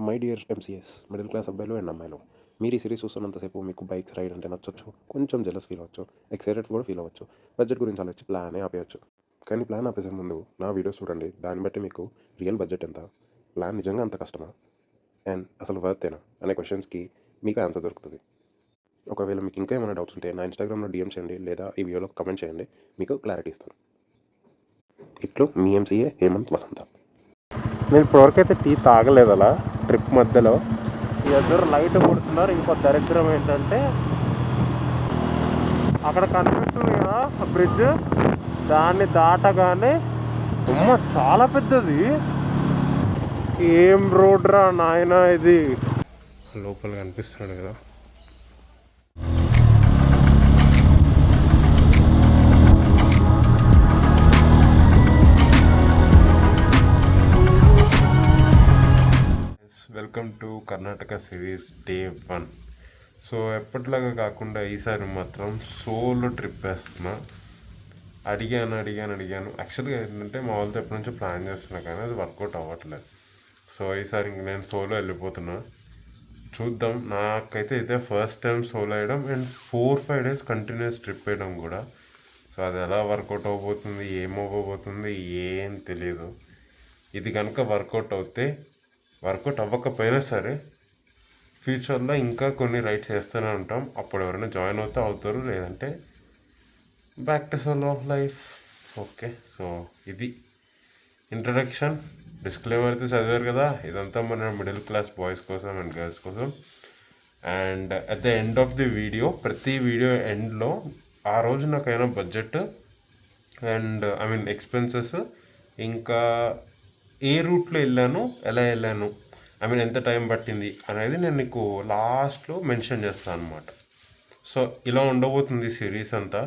My dear MCS middle class అబ్బాయిలు and అమ్మాయిలు, మీరు ఈ సిరీస్ చూస్తున్నంతసేపు మీకు బైక్స్ రైడ్ అంటే నచ్చొచ్చు, కొంచెం జెలస్ ఫీల్ అవ్వచ్చు, ఎక్సైటెడ్ కూడా ఫీల్ అవ్వచ్చు, బడ్జెట్ గురించి ఆలోచించి ప్లానే ఆపేయచ్చు. కానీ ప్లాన్ ఆపేసే ముందు నా వీడియోస్ చూడండి. దాన్ని బట్టి మీకు రియల్ బడ్జెట్ ఎంత, ప్లాన్ నిజంగా అంత కష్టమా, అండ్ అసలు వర్తేనా అనే క్వశ్చన్స్కి మీకు ఆన్సర్ దొరుకుతుంది. ఒకవేళ మీకు ఇంకా ఏమైనా డౌట్స్ ఉంటే నా ఇన్స్టాగ్రామ్లో డిఎం చేయండి, లేదా ఈ వీడియోలో కమెంట్ చేయండి, మీకు క్లారిటీ ఇస్తాను. ఇట్లు మీ ఎంసీఏ హేమంత్ వసంత. నేను ఇప్పటివరకు అయితే టీ తాగలేదు అలా ట్రిప్ మధ్యలో. ఎదురు లైట్ కొడుతున్నారు. ఇంకో దరిద్రం ఏంటంటే అక్కడ కనిపిస్తుంది కదా బ్రిడ్జ్, దాన్ని దాటగానే చాలా పెద్దది. ఏం రోడ్ రా నాయన ఇది. లోపల కనిపిస్తున్నాడు కదా. Welcome to Karnataka series day 1. So ఎప్పటిలాగా కాకుండా ఈసారి మాత్రం సోలో ట్రిప్ వేస్తున్నా. అడిగాను యాక్చువల్గా ఏంటంటే మా వాళ్ళతో ఎప్పటి నుంచో ప్లాన్ చేస్తున్నా, కానీ అది వర్కౌట్ అవ్వట్లేదు. సో ఈసారి ఇంక నేను సోలో వెళ్ళిపోతున్నా. చూద్దాం. నాకైతే ఇదే ఫస్ట్ టైం సోలో వేయడం అండ్ 4-5 days కంటిన్యూస్ ట్రిప్ వేయడం కూడా. సో అది ఎలా వర్కౌట్ అవ్వబోతుంది, ఏమవ్వబోతుంది ఏం తెలియదు. ఇది కనుక వర్కౌట్ అవ్వకపోయినా సరే ఫ్యూచర్లో ఇంకా కొన్ని రైడ్స్ చేస్తూనే ఉంటాం. అప్పుడు ఎవరైనా జాయిన్ అవుతారు, లేదంటే back to solo life. Okay, so ఇది ఇంట్రడక్షన్. డిస్క్లైమర్ అయితే చదివారు కదా. ఇదంతా మన మిడిల్ క్లాస్ బాయ్స్ కోసం అండ్ గర్ల్స్ కోసం. And at the end of the video, ప్రతి వీడియో ఎండ్లో ఆ రోజు నాకైనా బడ్జెట్ అండ్ ఎక్స్పెన్సెస్, ఇంకా ఏ రూట్లో వెళ్ళాను, ఎలా వెళ్ళాను, ఎంత టైం పట్టింది అనేది నేను నీకు లాస్ట్లో మెన్షన్ చేస్తాను అనమాట. సో ఇలా ఉండబోతుంది సిరీస్ అంతా.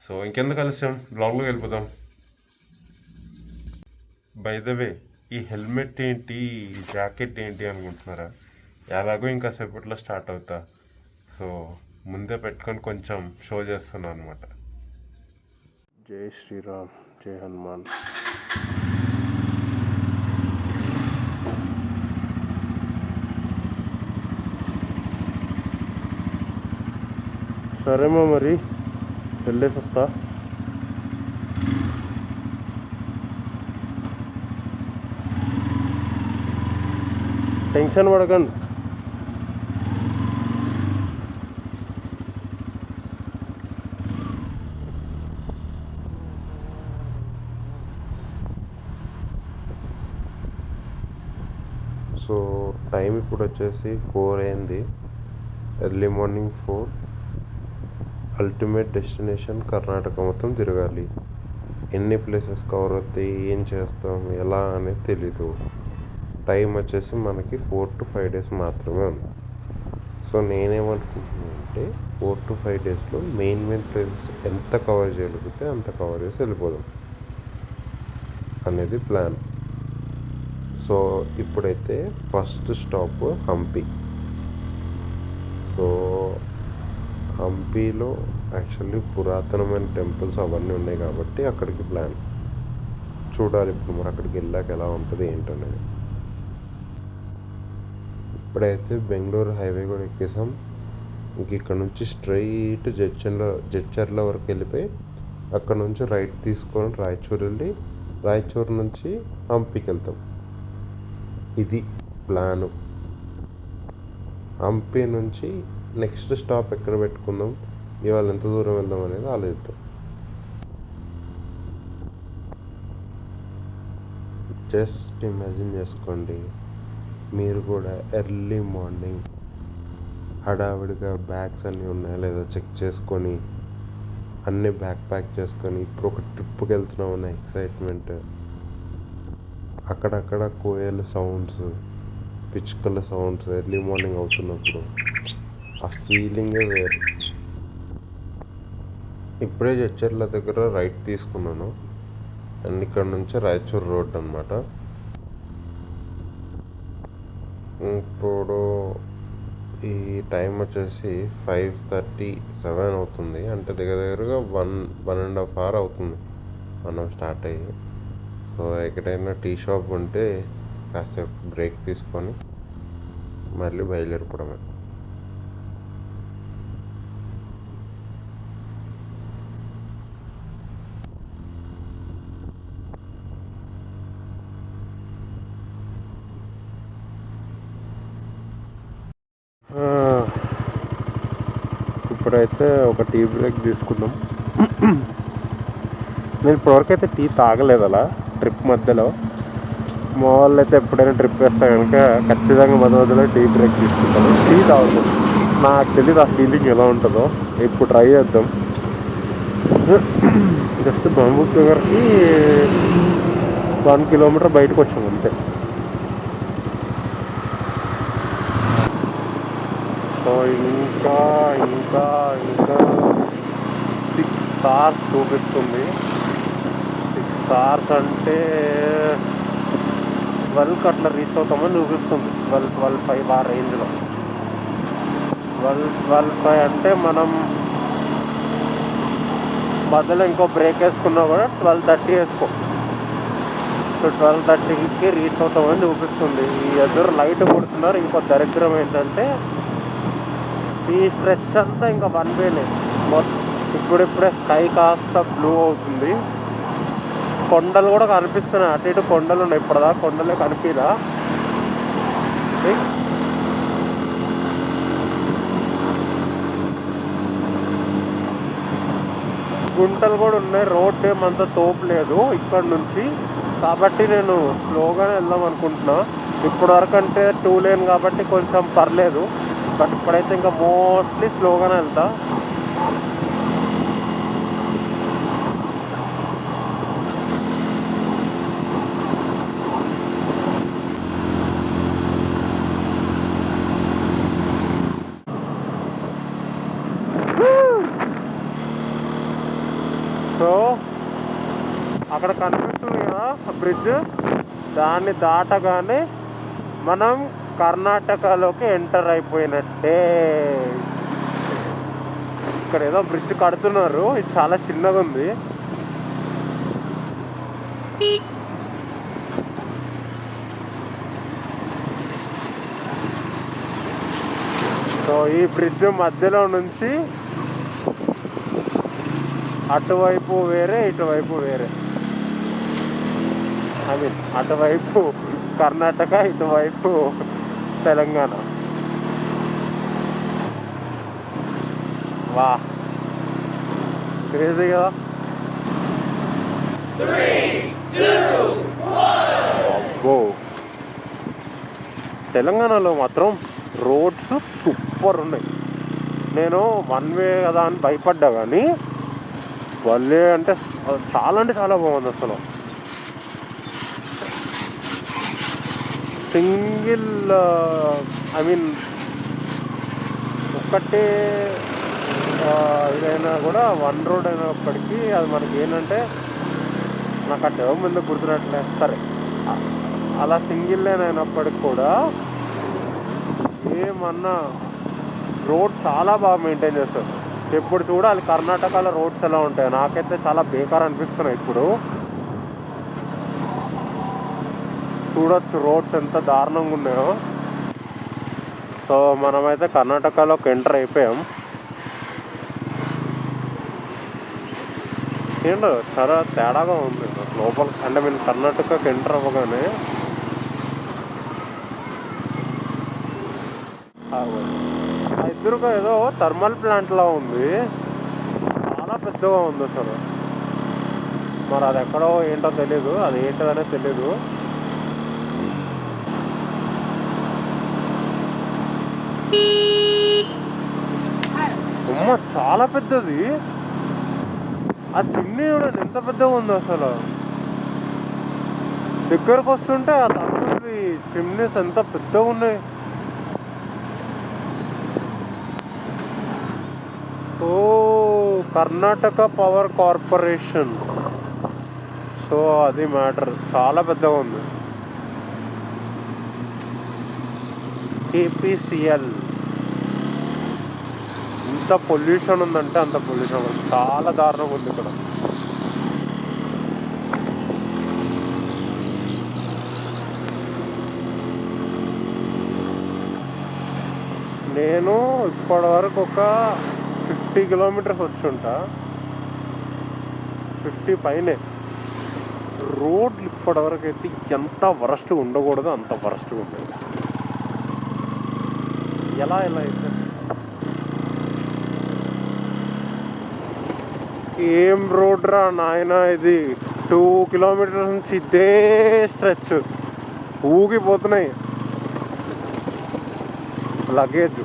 సో ఇంకెందుకు ఆలస్యం, బ్లాగ్లోకి వెళ్ళిపోదాం. బై ద వే, ఈ హెల్మెట్ ఏంటి, ఈ జాకెట్ ఏంటి అనుకుంటున్నారా? ఎలాగో ఇంకా సేపట్లో స్టార్ట్ అవుతా. సో ముందే పెట్టుకొని కొంచెం షో చేస్తున్నాను అనమాట. జై శ్రీరామ్, జై హనుమాన్. సరేమో మరి వెళ్ళేసి వస్తా. టెన్షన్ పడకండి. సో టైం ఇప్పుడు వచ్చేసి 4 అయింది. Early morning 4. Ultimate destination Karnataka మొత్తం తిరగాలి. ఎన్ని ప్లేసెస్ కవర్ అవుతాయి, ఏం చేస్తాం, ఎలా అనేది తెలీదు. టైం వచ్చేసి మనకి 4 to 5 days మాత్రమే ఉంది. సో నేనేమనుకుంటున్నాను అంటే 4 to 5 daysలో మెయిన్ ప్లేసెస్ ఎంత కవర్ చేయగలిగితే అంత కవర్ చేసి వెళ్ళిపోదాం అనేది ప్లాన్. సో ఇప్పుడైతే ఫస్ట్ స్టాప్ హంపి. సో హంపీలో యాక్చువల్లీ పురాతనమైన టెంపుల్స్ అవన్నీ ఉన్నాయి కాబట్టి అక్కడికి ప్లాన్. చూడాలి ఇప్పుడు మరి అక్కడికి వెళ్ళాక ఎలా ఉంటుంది ఏంటనేది. ఇప్పుడైతే బెంగళూరు హైవే కూడా ఎక్కేసాం. ఇంక ఇక్కడ నుంచి స్ట్రైట్ జడ్చర్ల వరకు వెళ్ళిపోయి అక్కడ నుంచి రైట్ తీసుకొని రాయచూరు వెళ్ళి రాయచూరు నుంచి హంపీకి వెళ్తాం. ఇది ప్లాను. హంపీ నుంచి నెక్స్ట్ స్టాప్ ఎక్కడ పెట్టుకుందాం, ఇవాళ ఎంత దూరం వెళ్దాం అనేది ఆలోచిద్దాం. జస్ట్ ఇమాజిన్ చేసుకోండి, మీరు కూడా ఎర్లీ మార్నింగ్ హడావిడిగా బ్యాగ్స్ అన్నీ ఉన్నాయా లేదా చెక్ చేసుకొని అన్నీ బ్యాగ్ ప్యాక్ చేసుకొని ఇప్పుడు ఒక ట్రిప్కి వెళ్తున్నాం అన్న ఎక్సైట్మెంట్, అక్కడక్కడ Koyla sounds, పిచ్చుకల sounds early morning అవుతున్నప్పుడు ఆ ఫీలింగే వేరు. ఇప్పుడే జడ్చర్ల దగ్గర రైట్ తీసుకున్నాను అండ్ ఇక్కడ నుంచి రాయచూర్ రోడ్ అనమాట. ఇప్పుడు ఈ టైం వచ్చేసి 5:37 అవుతుంది. అంటే దగ్గరగా 1.5 hour అవుతుంది మనం స్టార్ట్ అయ్యి. సో ఎక్కడైనా టీ షాప్ ఉంటే కాసేపు బ్రేక్ తీసుకొని మళ్ళీ బయలుదేరిపోవడమే. ఇప్పుడైతే ఒక టీ బ్రేక్ తీసుకుందాం. నేను ఇప్పటివరకు అయితే టీ తాగలేదు అలా ట్రిప్ మధ్యలో. మా వాళ్ళు అయితే ఎప్పుడైనా ట్రిప్ వేస్తే కనుక ఖచ్చితంగా మధ్య మధ్యలో టీ బ్రేక్ తీసుకుంటాను, టీ తాగుతాం. నాకు తెలియదు ఆ ఫీలింగ్ ఎలా ఉంటుందో, ఇప్పుడు ట్రై చేద్దాం. జస్ట్ బంబూక్ దగ్గరికి 1 కిలోమీటర్ బయటకు వచ్చాం అంతే. సో ఇంకా ఇంకా ఇంకా 6 hours చూపిస్తుంది. 6 hours అంటే 12కి అట్లా రీచ్ అవుతామని చూపిస్తుంది. 12-5 ఆ రేంజ్లో. 12-5 అంటే మనం మధ్యలో ఇంకో బ్రేక్ వేసుకున్నా కూడా 12:30 వేసుకో. సో 12:30కి రీచ్ అవుతామని చూపిస్తుంది. ఈ ఎదురు లైట్ కొడుతున్నారు. ఇంకో దరిద్రం ఏంటంటే ఈ స్ట్రెచ్ అంతా ఇంకా 1 వేనే. ఇప్పుడిప్పుడే స్కై కాస్త బ్లూ అవుతుంది. కొండలు కూడా కనిపిస్తున్నాయి, అటు ఇటు కొండలు ఉన్నాయి. ఇప్పుడుదా కొండలే కనిపిదా. గుంటలు కూడా ఉన్నాయి. రోడ్ ఏమంతా తోపు లేదు ఇక్కడ నుంచి, కాబట్టి నేను స్లోగానే వెళ్దాం అనుకుంటున్నా. ఇప్పుడు వరకు అంటే 2 లేన్ కాబట్టి కొంచెం పర్లేదు, బట్ ఇప్పుడైతే ఇంకా మోస్ట్లీ స్లోగానే వెళ్తా. సో అక్కడ కనిపిస్తుంది కదా బ్రిడ్జ్, దాన్ని దాటగానే మనం కర్ణాటకలోకి ఎంటర్ అయిపోయినట్టే. ఇక్కడ ఏదో బ్రిడ్జ్ కడుతున్నారు, ఇది చాలా చిన్నగా ఉంది. సో ఈ బ్రిడ్జ్ మధ్యలో నుంచి అటువైపు వేరే ఇటువైపు వేరే, ఐ మీన్ అటువైపు కర్ణాటక ఇటువైపు తెలంగాణ. వా క్రేజీ కదా. అబ్బో, తెలంగాణలో మాత్రం రోడ్స్ సూపర్ ఉన్నాయి. నేను 1 వే కదా అని భయపడ్డా, కానీ వాళ్ళే అంటే చాలా బాగుంది అసలు. సింగిల్ ఐ మీన్ ఒక్కటే ఇదైనా కూడా 1 రోడ్ అయినప్పటికీ అది మనకి ఏంటంటే, నాకు ఆ టర్మ్ ఎందుకు గుర్తున్నట్లే, సరే అలా సింగిల్ లైన్ అయినప్పటికి కూడా ఏమన్నా రోడ్ చాలా బాగా మెయింటైన్ చేస్తారు. ఎప్పుడు చూడాలి కర్ణాటకలో రోడ్స్ ఎలా ఉంటాయి, నాకైతే చాలా బేకార్ అనిపిస్తున్నాయి. ఇప్పుడు చూడొచ్చు రోడ్స్ ఎంత దారుణంగా ఉన్నాయో. సో మనమైతే కర్ణాటకలోకి ఎంటర్ అయిపోయాం. ఏంటో చాలా తేడాగా ఉంది లోపల, అంటే మేము కర్ణాటకకి ఎంటర్ అవ్వగానే ఎదురుగా ఏదో థర్మల్ ప్లాంట్లా ఉంది, చాలా పెద్దగా ఉంది అసలు. మరి అది ఎక్కడో ఏంటో తెలీదు, అది ఏంటోనే తెలీదు. అమ్మ చాలా పెద్దది. ఆ చిమ్నీ చూడండి ఎంత పెద్దగా ఉందో అసలు. దగ్గరకు వస్తుంటే ఆ థర్మల్ చిమ్నీస్ ఎంత పెద్దగా ఉన్నాయి. ఓ కర్ణాటక పవర్ కార్పొరేషన్. సో అది మ్యాటర్, చాలా పెద్దగా ఉంది. KPCL. ఎంత పొల్యూషన్ ఉందంటే అంత పొల్యూషన్ ఉంది, చాలా దారుణంగా ఉంది ఇక్కడ. నేను ఇప్పటివరకు ఒక 50 కిలోమీటర్స్ వచ్చుంటా, 50 పైనే. రోడ్లు ఇప్పటివరకు అయితే ఎంత వరస్ట్గా ఉండకూడదు అంత వరస్ట్గా ఉండేది. ఎలా అయితే ఏం రోడ్ రా నాయన ఇది. 2 కిలోమీటర్స్ నుంచి ఇదే స్ట్రెచ్ ఊగిపోతున్నాయి luggage.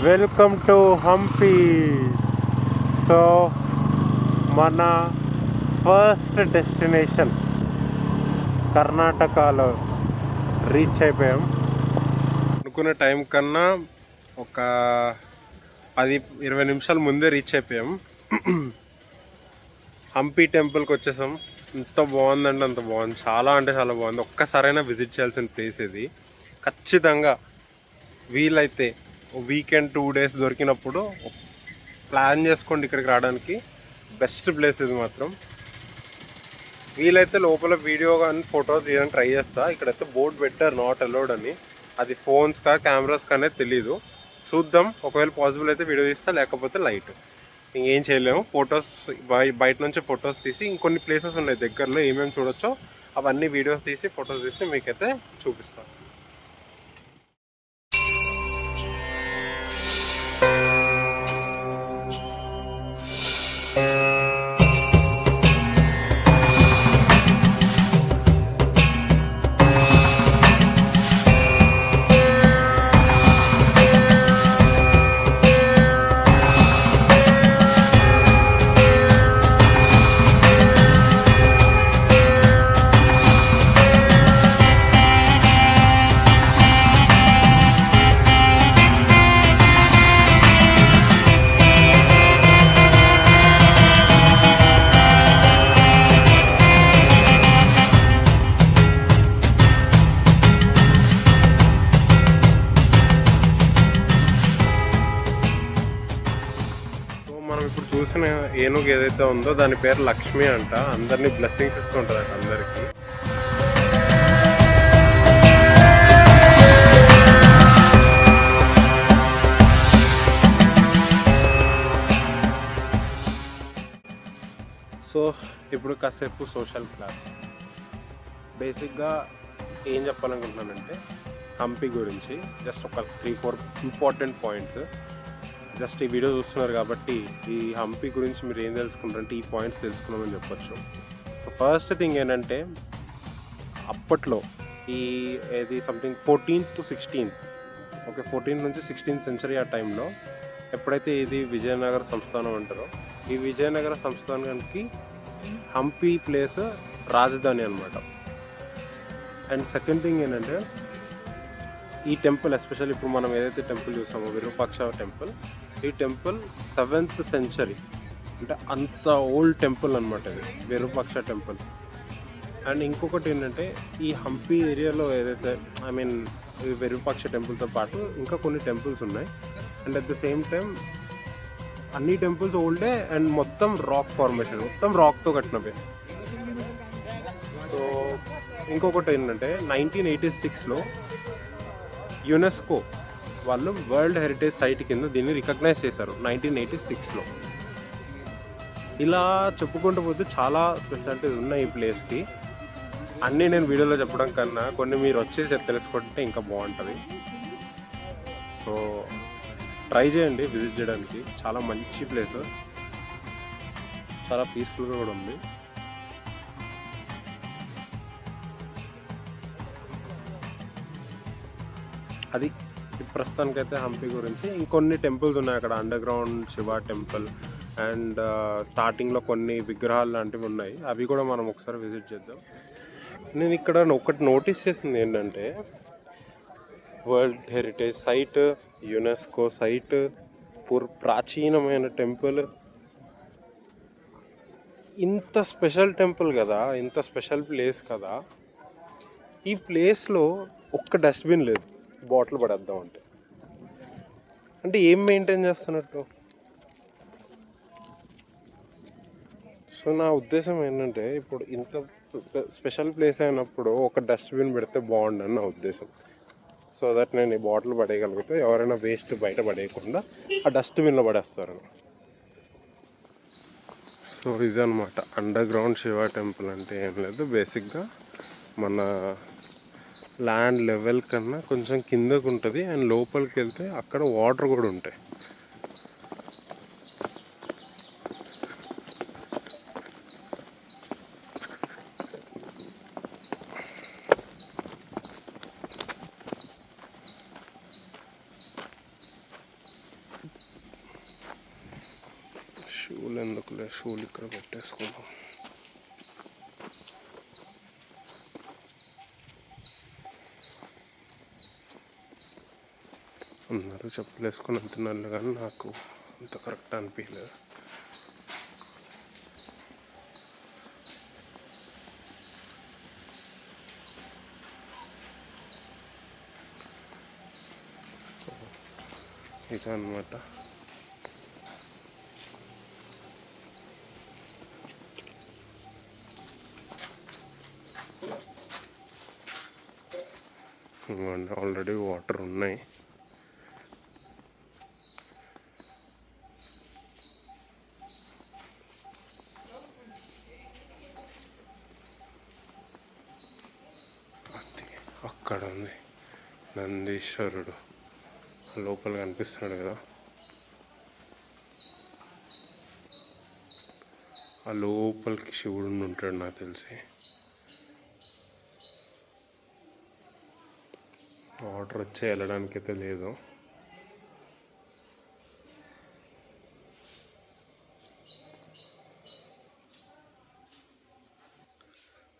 Welcome to Hampi. So మన ఫస్ట్ డెస్టినేషన్ కర్ణాటకలో రీచ్ అయిపోయాం. అనుకున్న టైం కన్నా ఒక 10-20 నిమిషాల ముందే రీచ్ అయిపోయాం. హంపి టెంపుల్కి వచ్చేసాం. ఎంత బాగుందంటే అంత బాగుంది, చాలా అంటే చాలా బాగుంది. ఒక్కసారైనా విజిట్ చేయాల్సిన ప్లేస్ ఇది. ఖచ్చితంగా వీలైతే వీకెండ్ 2 డేస్ దొరికినప్పుడు ప్లాన్ చేసుకోండి ఇక్కడికి రావడానికి. బెస్ట్ ప్లేస్ ఇది మాత్రం. వీలైతే లోపల వీడియో కానీ ఫోటో తీయడానికి ట్రై చేస్తా. ఇక్కడైతే బోర్డు పెట్టారు నాట్ అలౌడ్ అని. అది ఫోన్స్కా కెమెరాస్కా అనేది తెలీదు. చూద్దాం, ఒకవేళ పాసిబుల్ అయితే వీడియో తీస్తా, లేకపోతే లైట్. ఇంకేం చేయలేము. ఫొటోస్ బయట నుంచి ఫొటోస్ తీసి ఇంకొన్ని ప్లేసెస్ ఉన్నాయి దగ్గరలో, ఏమేమి చూడొచ్చో అవన్నీ వీడియోస్ తీసి ఫొటోస్ తీసి మీకైతే చూపిస్తాను. చూసిన ఏనుగు ఏదైతే ఉందో దాని పేరు లక్ష్మి అంట. అందరినీ బ్లెస్సింగ్స్ ఇస్తూ ఉంటుంది అంట అందరికి. సో ఇప్పుడు కాసేపు సోషల్ క్లాస్. బేసిక్గా ఏం చెప్పాలనుకుంటున్నానంటే హంపి గురించి జస్ట్ ఒక 3-4 ఇంపార్టెంట్ పాయింట్స్. జస్ట్ ఈ వీడియో చూస్తున్నారు కాబట్టి ఈ హంపి గురించి మీరు ఏం తెలుసుకుంటారంటే ఈ పాయింట్స్ తెలుసుకున్నామని చెప్పొచ్చు. సో ఫస్ట్ థింగ్ ఏంటంటే అప్పట్లో ఏది something 14th to 16th, okay 14th నుంచి 16th సెంచరీ ఆ టైంలో ఎప్పుడైతే ఇది విజయనగర సంస్థానం అంటారో, ఈ విజయనగర సంస్థానానికి హంపి ప్లేస్ రాజధాని అనమాట. అండ్ సెకండ్ థింగ్ ఏంటంటే ఈ టెంపుల్ ఎస్పెషల్లీ ఇప్పుడు మనం ఏదైతే టెంపుల్ చూసామో విరూపాక్ష టెంపుల్, ఈ టెంపుల్ 7th సెంచరీ, అంటే అంత ఓల్డ్ టెంపుల్ అనమాట ఇది విరూపాక్ష టెంపుల్. అండ్ ఇంకొకటి ఏంటంటే ఈ హంపి ఏరియాలో ఏదైతే ఈ విరూపాక్ష టెంపుల్తో పాటు ఇంకా కొన్ని టెంపుల్స్ ఉన్నాయి. And at the same time అన్ని టెంపుల్స్ ఓల్డే అండ్ మొత్తం రాక్ ఫార్మేషన్, మొత్తం రాక్తో కట్టినవే. సో ఇంకొకటి ఏంటంటే 1986లో యునెస్కో వాళ్ళు వరల్డ్ హెరిటేజ్ సైట్ కింద దీన్ని రికగ్నైజ్ చేశారు 1986లో. ఇలా చెప్పుకుంటూ పోతే చాలా స్పెషాలిటీస్ ఉన్నాయి ఈ ప్లేస్కి. అన్నీ నేను వీడియోలో చెప్పడం కన్నా కొన్ని మీరు వచ్చేసి తెలుసుకుంటే ఇంకా బాగుంటుంది. సో ట్రై చేయండి విజిట్ చేయడానికి. చాలా మంచి ప్లేస్, చాలా పీస్ఫుల్గా కూడా ఉంది. అది ప్రస్తుతానికైతే హంపి గురించి. ఇంకొన్ని టెంపుల్స్ ఉన్నాయి అక్కడ, under ground Shiva temple and స్టార్టింగ్లో కొన్ని విగ్రహాలు లాంటివి ఉన్నాయి, అవి కూడా మనం ఒకసారి విజిట్ చేద్దాం. నేను ఇక్కడ ఒకటి నోటీస్ చేసింది ఏంటంటే world heritage site, UNESCO site, ప్రాచీనమైన టెంపుల్, ఇంత స్పెషల్ టెంపుల్ కదా, ఇంత స్పెషల్ ప్లేస్ కదా, ఈ ప్లేస్లో ఒక్క డస్ట్బిన్ లేదు బాటిల్ పడేద్దాం అంటే ఏం మెయింటైన్ చేస్తున్నట్టు. సో సో నా ఉద్దేశం ఏంటంటే ఇప్పుడు ఇంత స్పెషల్ ప్లేస్ అయినప్పుడు ఒక డస్ట్బిన్ పెడితే బాగుండని నా ఉద్దేశం. సో దట్ నేను ఈ బాటిల్ పడేయగలిగితే ఎవరైనా వేస్ట్ బయట పడేయకుండా ఆ డస్ట్బిన్లో పడేస్తారు. సో ఇదనమాట అండర్ గ్రౌండ్ శివ టెంపుల్ అంటే ఏం లేదు, బేసిక్గా మన ల్యాండ్ లెవెల్ కన్నా కొంచెం కిందకు ఉంటుంది అండ్ లోపలికి వెళ్తే అక్కడ వాటర్ కూడా ఉంటాయి. షూలు ఎందుకులే, షూలు ఇక్కడ పెట్టేసుకుందాం. అందరూ చెప్పులు వేసుకొని వెళ్తున్నారు కానీ నాకు అంత కరెక్ట్ అనిపించలేదు. ఇదన్నమాట. ఆల్రెడీ వాటర్ ఉన్నాయి. అక్కడ ఉంది నందీశ్వరుడు, లోపల కనిపిస్తున్నాడు కదా, ఆ లోపలికి శివుడు ఉంటాడు నాకు తెలిసి. వాటర్ వచ్చి వెళ్ళడానికైతే లేదు.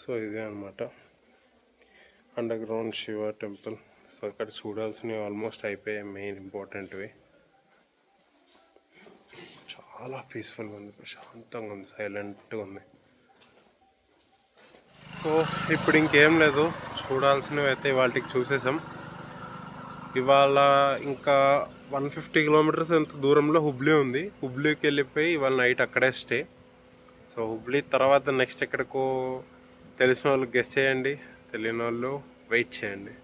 సో ఇదే అనమాట under ground Shiva temple. So ఇక్కడ చూడాల్సినవి ఆల్మోస్ట్ అయిపోయాయి, మెయిన్ ఇంపార్టెంట్వి. చాలా పీస్ఫుల్గా ఉంది, ప్రశాంతంగా ఉంది, సైలెంట్గా ఉంది. సో ఇప్పుడు ఇంకేం లేదు, చూడాల్సినవి అయితే వాటికి చూసేసాం. ఇవాళ ఇంకా 150 కిలోమీటర్స్ ఎంత దూరంలో హుబ్లీ ఉంది. హుబ్లీకి వెళ్ళిపోయి ఇవాళ నైట్ అక్కడే స్టే. సో హుబ్లీ తర్వాత నెక్స్ట్ ఎక్కడికో తెలిసిన వాళ్ళు గెస్ చేయండి, తెలియని వాళ్ళు వెయిట్ చేయండి.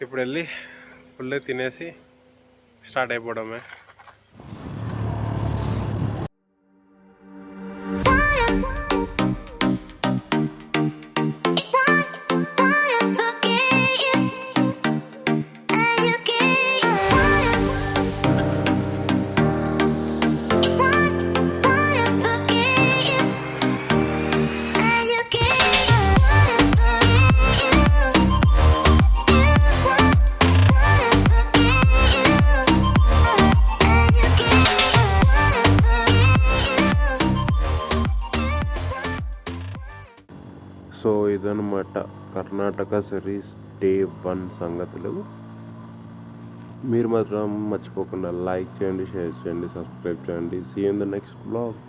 ఇప్పుడు వెళ్ళి ఫుల్ తినేసి స్టార్ట్ అయిపోవడమే. సో ఇదన్నమాట కర్ణాటక సిరీస్ డే 1 సంగతులు. మీరు మాత్రం మర్చిపోకుండా లైక్ చేయండి, షేర్ చేయండి, సబ్స్క్రైబ్ చేయండి. See you in the next blog.